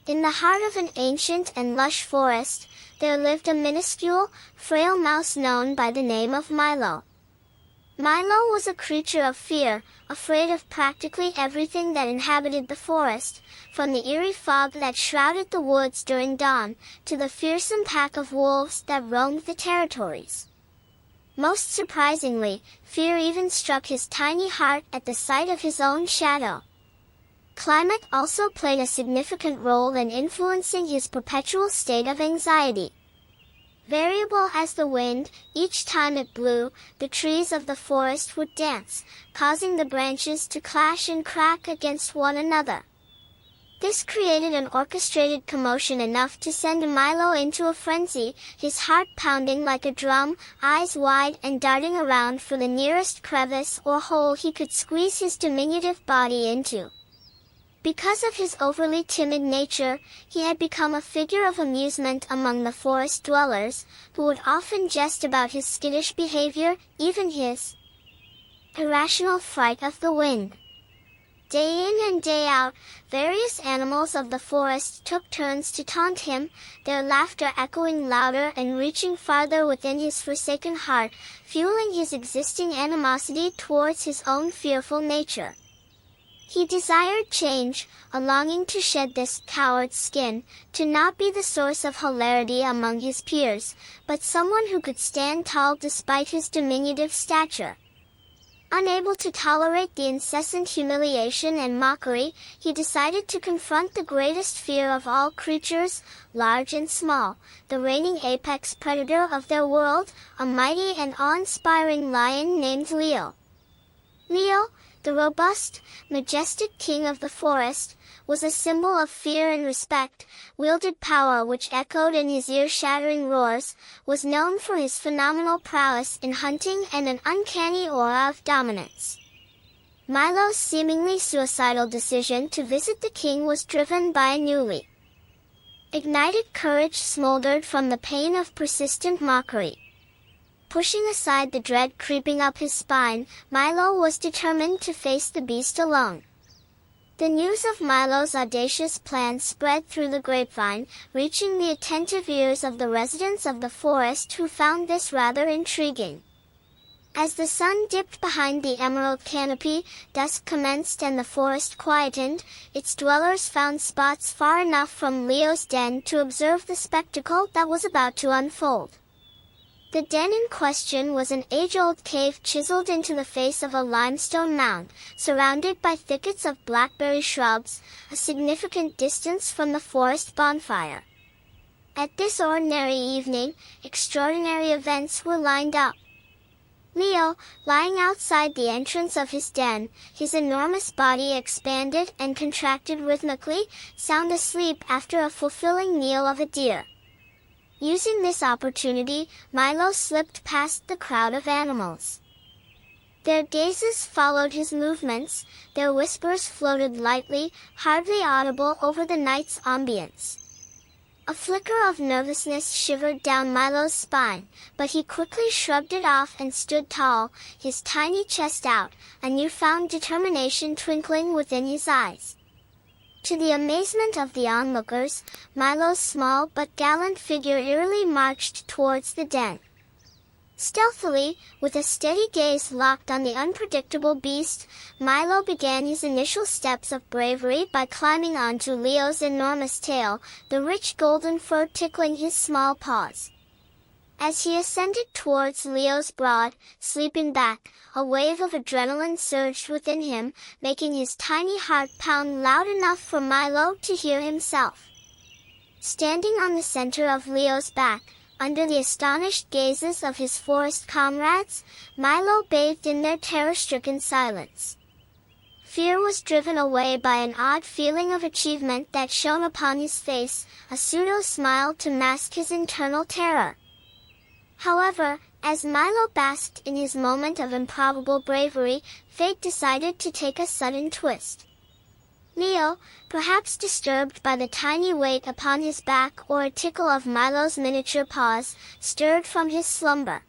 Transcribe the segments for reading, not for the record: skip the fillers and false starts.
In the heart of an ancient and lush forest, there lived a minuscule, frail mouse known by the name of Milo. Milo was a creature of fear, afraid of practically everything that inhabited the forest, from the eerie fog that shrouded the woods during dawn, to the fearsome pack of wolves that roamed the territories. Most surprisingly, fear even struck his tiny heart at the sight of his own shadow. Climate also played a significant role in influencing his perpetual state of anxiety. Variable as the wind, each time it blew, the trees of the forest would dance, causing the branches to clash and crack against one another. This created an orchestrated commotion enough to send Milo into a frenzy, his heart pounding like a drum, eyes wide and darting around for the nearest crevice or hole he could squeeze his diminutive body into. Because of his overly timid nature, he had become a figure of amusement among the forest dwellers, who would often jest about his skittish behavior, even his irrational fright of the wind. Day in and day out, various animals of the forest took turns to taunt him, their laughter echoing louder and reaching farther within his forsaken heart, fueling his existing animosity towards his own fearful nature. He desired change, a longing to shed this coward's skin, to not be the source of hilarity among his peers, but someone who could stand tall despite his diminutive stature. Unable to tolerate the incessant humiliation and mockery, he decided to confront the greatest fear of all creatures, large and small, the reigning apex predator of their world, a mighty and awe-inspiring lion named Leo. Leo, the robust, majestic king of the forest, was a symbol of fear and respect, wielded power which echoed in his ear-shattering roars, was known for his phenomenal prowess in hunting and an uncanny aura of dominance. Milo's seemingly suicidal decision to visit the king was driven by a newly ignited courage smoldered from the pain of persistent mockery. Pushing aside the dread creeping up his spine, Milo was determined to face the beast alone. The news of Milo's audacious plan spread through the grapevine, reaching the attentive ears of the residents of the forest who found this rather intriguing. As the sun dipped behind the emerald canopy, dusk commenced and the forest quietened, its dwellers found spots far enough from Leo's den to observe the spectacle that was about to unfold. The den in question was an age-old cave chiseled into the face of a limestone mound, surrounded by thickets of blackberry shrubs, a significant distance from the forest bonfire. At this ordinary evening, extraordinary events were lined up. Leo, lying outside the entrance of his den, his enormous body expanded and contracted rhythmically, sound asleep after a fulfilling meal of a deer. Using this opportunity, Milo slipped past the crowd of animals. Their gazes followed his movements, their whispers floated lightly, hardly audible over the night's ambience. A flicker of nervousness shivered down Milo's spine, but he quickly shrugged it off and stood tall, his tiny chest out, a newfound determination twinkling within his eyes. To the amazement of the onlookers, Milo's small but gallant figure eerily marched towards the den. Stealthily, with a steady gaze locked on the unpredictable beast, Milo began his initial steps of bravery by climbing onto Leo's enormous tail, the rich golden fur tickling his small paws. As he ascended towards Leo's broad, sleeping back, a wave of adrenaline surged within him, making his tiny heart pound loud enough for Milo to hear himself. Standing on the center of Leo's back, under the astonished gazes of his forest comrades, Milo bathed in their terror-stricken silence. Fear was driven away by an odd feeling of achievement that shone upon his face, a pseudo-smile to mask his internal terror. However, as Milo basked in his moment of improbable bravery, fate decided to take a sudden twist. Leo, perhaps disturbed by the tiny weight upon his back or a tickle of Milo's miniature paws, stirred from his slumber.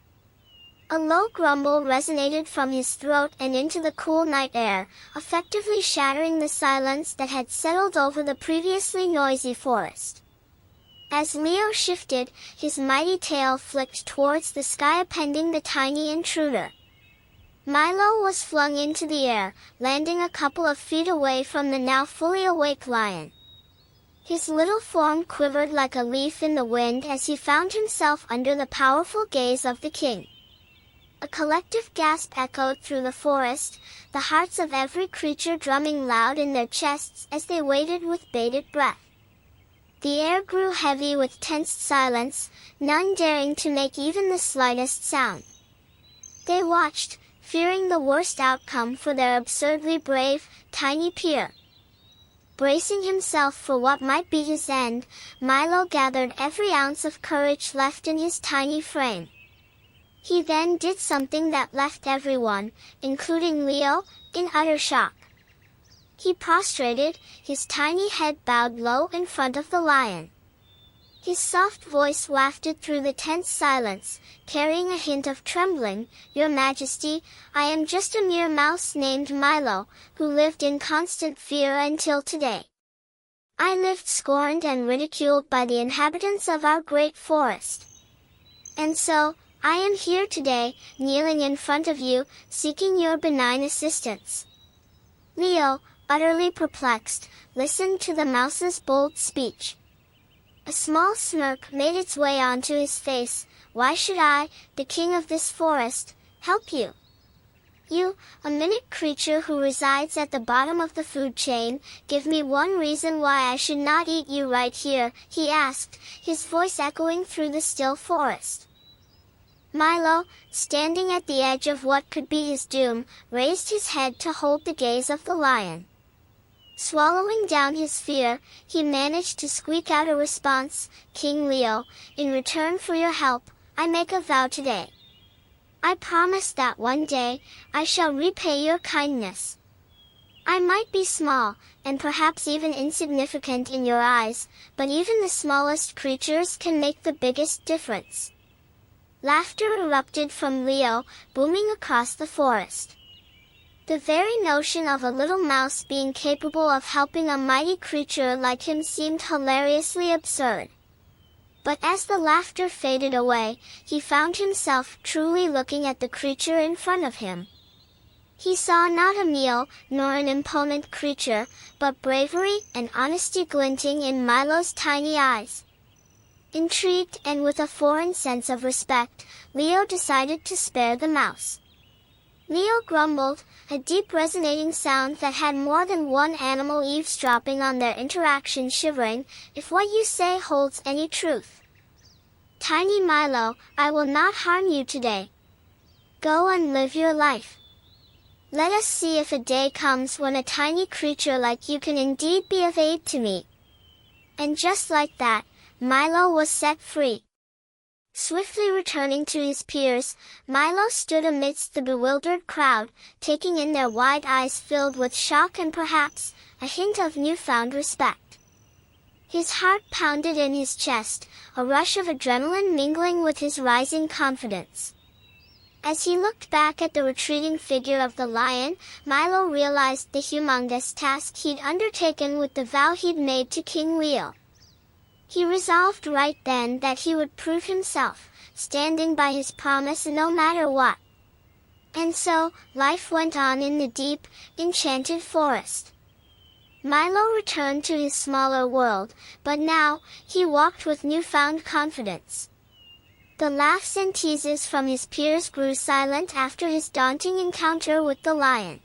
A low grumble resonated from his throat and into the cool night air, effectively shattering the silence that had settled over the previously noisy forest. As Leo shifted, his mighty tail flicked towards the sky, appending the tiny intruder. Milo was flung into the air, landing a couple of feet away from the now fully awake lion. His little form quivered like a leaf in the wind as he found himself under the powerful gaze of the king. A collective gasp echoed through the forest, the hearts of every creature drumming loud in their chests as they waited with bated breath. The air grew heavy with tensed silence, none daring to make even the slightest sound. They watched, fearing the worst outcome for their absurdly brave, tiny peer. Bracing himself for what might be his end, Milo gathered every ounce of courage left in his tiny frame. He then did something that left everyone, including Leo, in utter shock. He prostrated, his tiny head bowed low in front of the lion. His soft voice wafted through the tense silence, carrying a hint of trembling. "Your Majesty, I am just a mere mouse named Milo, who lived in constant fear until today. I lived scorned and ridiculed by the inhabitants of our great forest. And so, I am here today, kneeling in front of you, seeking your benign assistance." Leo, utterly perplexed, listened to the mouse's bold speech. A small smirk made its way onto his face. "Why should I, the king of this forest, help you? You, a minute creature who resides at the bottom of the food chain, give me one reason why I should not eat you right here," he asked, his voice echoing through the still forest. Milo, standing at the edge of what could be his doom, raised his head to hold the gaze of the lion. Swallowing down his fear, he managed to squeak out a response. "King Leo, in return for your help, I make a vow today. I promise that one day, I shall repay your kindness. I might be small, and perhaps even insignificant in your eyes, but even the smallest creatures can make the biggest difference." Laughter erupted from Leo, booming across the forest. The very notion of a little mouse being capable of helping a mighty creature like him seemed hilariously absurd. But as the laughter faded away, he found himself truly looking at the creature in front of him. He saw not a meal, nor an imponent creature, but bravery and honesty glinting in Milo's tiny eyes. Intrigued and with a foreign sense of respect, Leo decided to spare the mouse. Leo grumbled, a deep resonating sound that had more than one animal eavesdropping on their interaction shivering, "If what you say holds any truth. Tiny Milo, I will not harm you today. Go and live your life. Let us see if a day comes when a tiny creature like you can indeed be of aid to me." And just like that, Milo was set free. Swiftly returning to his peers, Milo stood amidst the bewildered crowd, taking in their wide eyes filled with shock and perhaps a hint of newfound respect. His heart pounded in his chest, a rush of adrenaline mingling with his rising confidence. As he looked back at the retreating figure of the lion, Milo realized the humongous task he'd undertaken with the vow he'd made to King Leo. He resolved right then that he would prove himself, standing by his promise no matter what. And so, life went on in the deep, enchanted forest. Milo returned to his smaller world, but now, he walked with newfound confidence. The laughs and teases from his peers grew silent after his daunting encounter with the lion.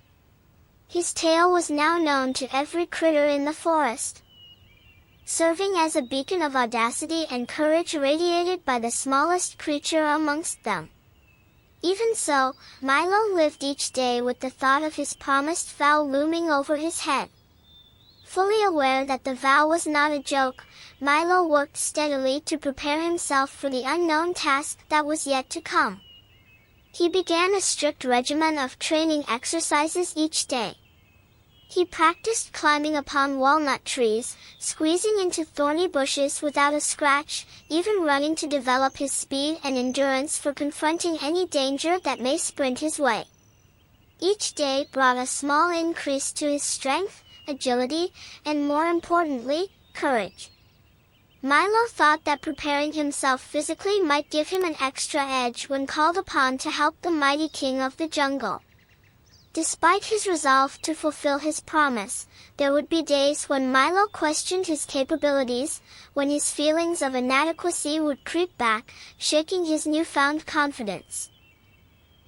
His tale was now known to every critter in the forest, serving as a beacon of audacity and courage radiated by the smallest creature amongst them. Even so, Milo lived each day with the thought of his promised vow looming over his head. Fully aware that the vow was not a joke, Milo worked steadily to prepare himself for the unknown task that was yet to come. He began a strict regimen of training exercises each day. He practiced climbing upon walnut trees, squeezing into thorny bushes without a scratch, even running to develop his speed and endurance for confronting any danger that may sprint his way. Each day brought a small increase to his strength, agility, and more importantly, courage. Milo thought that preparing himself physically might give him an extra edge when called upon to help the mighty king of the jungle. Despite his resolve to fulfill his promise, there would be days when Milo questioned his capabilities, when his feelings of inadequacy would creep back, shaking his newfound confidence.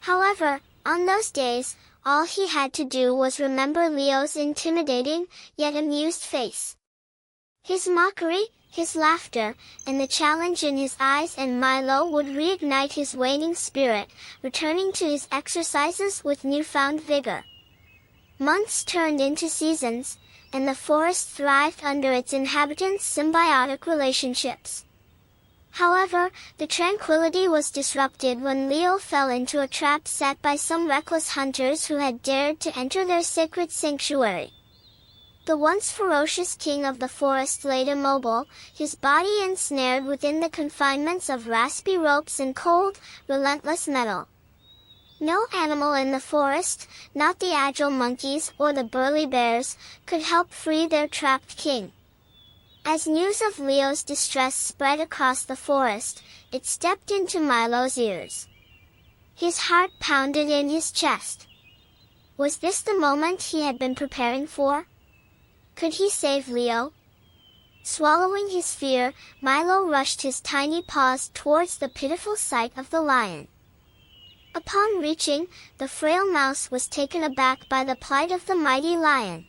However, on those days, all he had to do was remember Leo's intimidating, yet amused face. His mockery, his laughter, and the challenge in his eyes, and Milo would reignite his waning spirit, returning to his exercises with newfound vigor. Months turned into seasons, and the forest thrived under its inhabitants' symbiotic relationships. However, the tranquility was disrupted when Leo fell into a trap set by some reckless hunters who had dared to enter their sacred sanctuary. The once ferocious king of the forest lay immobile, his body ensnared within the confinements of raspy ropes and cold, relentless metal. No animal in the forest, not the agile monkeys or the burly bears, could help free their trapped king. As news of Leo's distress spread across the forest, it stepped into Milo's ears. His heart pounded in his chest. Was this the moment he had been preparing for? Could he save Leo? Swallowing his fear, Milo rushed his tiny paws towards the pitiful sight of the lion. Upon reaching, the frail mouse was taken aback by the plight of the mighty lion.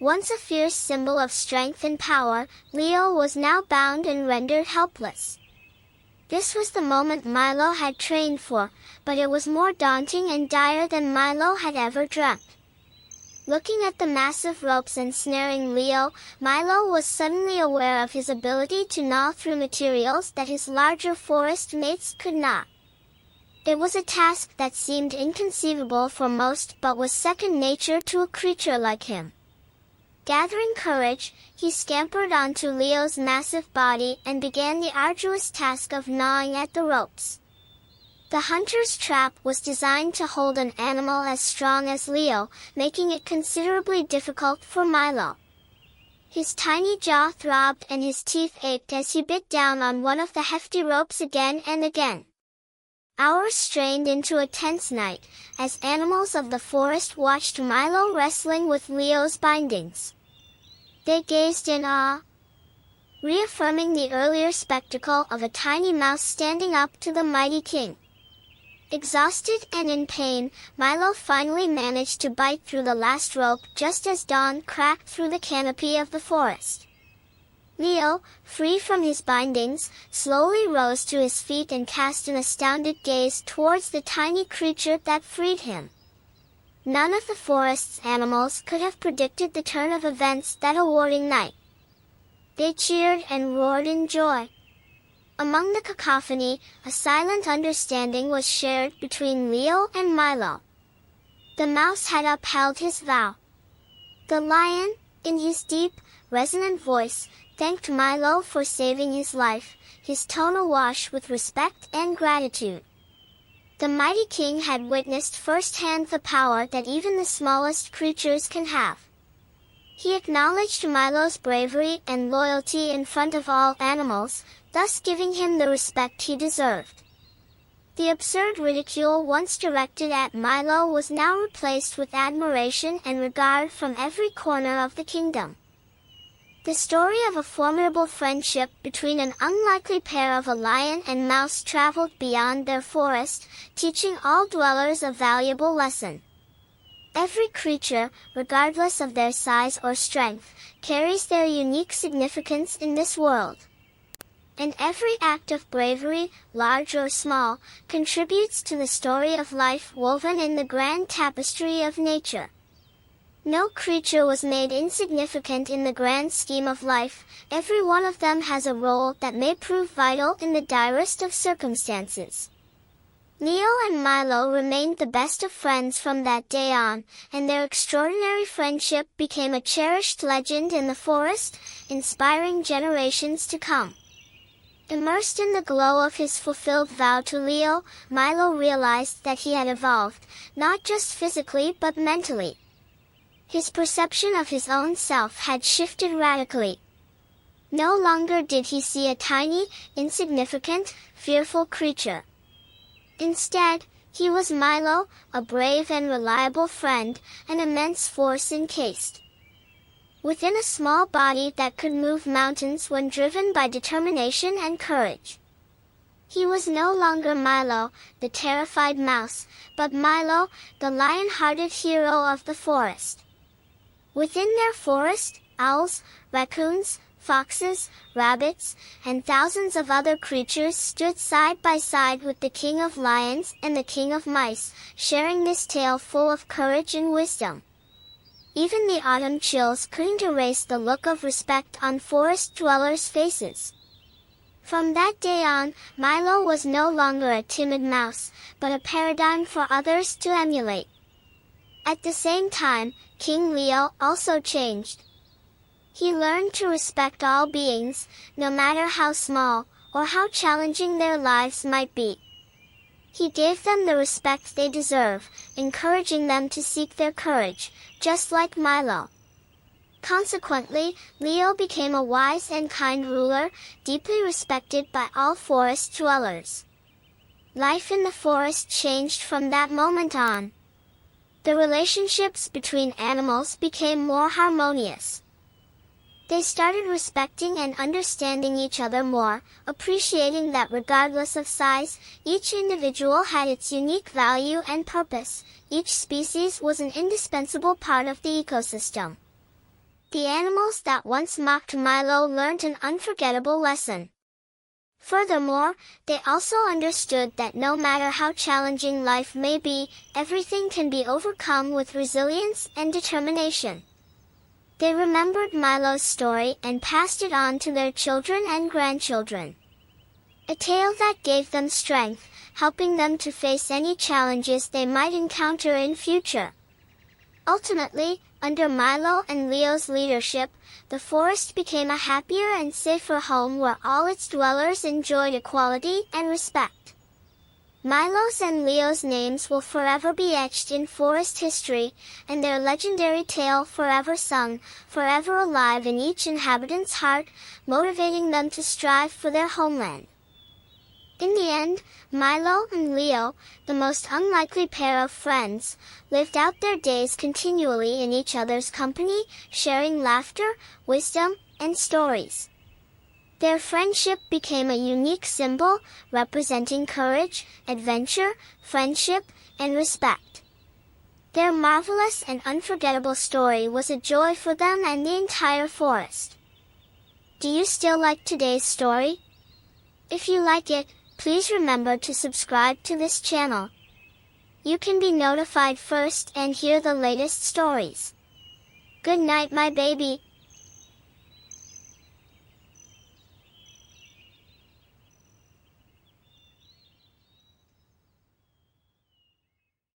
Once a fierce symbol of strength and power, Leo was now bound and rendered helpless. This was the moment Milo had trained for, but it was more daunting and dire than Milo had ever dreamt. Looking at the massive ropes ensnaring Leo, Milo was suddenly aware of his ability to gnaw through materials that his larger forest mates could not. It was a task that seemed inconceivable for most but was second nature to a creature like him. Gathering courage, he scampered onto Leo's massive body and began the arduous task of gnawing at the ropes. The hunter's trap was designed to hold an animal as strong as Leo, making it considerably difficult for Milo. His tiny jaw throbbed and his teeth ached as he bit down on one of the hefty ropes again and again. Hours strained into a tense night, as animals of the forest watched Milo wrestling with Leo's bindings. They gazed in awe, reaffirming the earlier spectacle of a tiny mouse standing up to the mighty king. Exhausted and in pain, Milo finally managed to bite through the last rope just as dawn cracked through the canopy of the forest. Leo, free from his bindings, slowly rose to his feet and cast an astounded gaze towards the tiny creature that freed him. None of the forest's animals could have predicted the turn of events that awarding night. They cheered and roared in joy. Among the cacophony, a silent understanding was shared between Leo and Milo. The mouse had upheld his vow. The lion, in his deep, resonant voice, thanked Milo for saving his life, his tone awash with respect and gratitude. The mighty king had witnessed firsthand the power that even the smallest creatures can have. He acknowledged Milo's bravery and loyalty in front of all animals, thus giving him the respect he deserved. The absurd ridicule once directed at Milo was now replaced with admiration and regard from every corner of the kingdom. The story of a formidable friendship between an unlikely pair of a lion and mouse traveled beyond their forest, teaching all dwellers a valuable lesson. Every creature, regardless of their size or strength, carries their unique significance in this world. And every act of bravery, large or small, contributes to the story of life woven in the grand tapestry of nature. No creature was made insignificant in the grand scheme of life. Every one of them has a role that may prove vital in the direst of circumstances. Leo and Milo remained the best of friends from that day on, and their extraordinary friendship became a cherished legend in the forest, inspiring generations to come. Immersed in the glow of his fulfilled vow to Leo, Milo realized that he had evolved, not just physically but mentally. His perception of his own self had shifted radically. No longer did he see a tiny, insignificant, fearful creature. Instead, he was Milo, a brave and reliable friend, an immense force encased within a small body that could move mountains when driven by determination and courage. He was no longer Milo, the terrified mouse, but Milo, the lion-hearted hero of the forest. Within their forest, owls, raccoons, foxes, rabbits, and thousands of other creatures stood side by side with the king of lions and the king of mice, sharing this tale full of courage and wisdom. Even the autumn chills couldn't erase the look of respect on forest dwellers' faces. From that day on, Milo was no longer a timid mouse, but a paradigm for others to emulate. At the same time, King Leo also changed. He learned to respect all beings, no matter how small, or how challenging their lives might be. He gave them the respect they deserve, encouraging them to seek their courage, just like Milo. Consequently, Leo became a wise and kind ruler, deeply respected by all forest dwellers. Life in the forest changed from that moment on. The relationships between animals became more harmonious. They started respecting and understanding each other more, appreciating that regardless of size, each individual had its unique value and purpose. Each species was an indispensable part of the ecosystem. The animals that once mocked Milo learned an unforgettable lesson. Furthermore, they also understood that no matter how challenging life may be, everything can be overcome with resilience and determination. They remembered Milo's story and passed it on to their children and grandchildren. A tale that gave them strength, helping them to face any challenges they might encounter in future. Ultimately, under Milo and Leo's leadership, the forest became a happier and safer home where all its dwellers enjoyed equality and respect. Milo's and Leo's names will forever be etched in forest history, and their legendary tale forever sung, forever alive in each inhabitant's heart, motivating them to strive for their homeland. In the end, Milo and Leo, the most unlikely pair of friends, lived out their days continually in each other's company, sharing laughter, wisdom, and stories. Their friendship became a unique symbol, representing courage, adventure, friendship, and respect. Their marvelous and unforgettable story was a joy for them and the entire forest. Do you still like today's story? If you like it, please remember to subscribe to this channel. You can be notified first and hear the latest stories. Good night, my baby.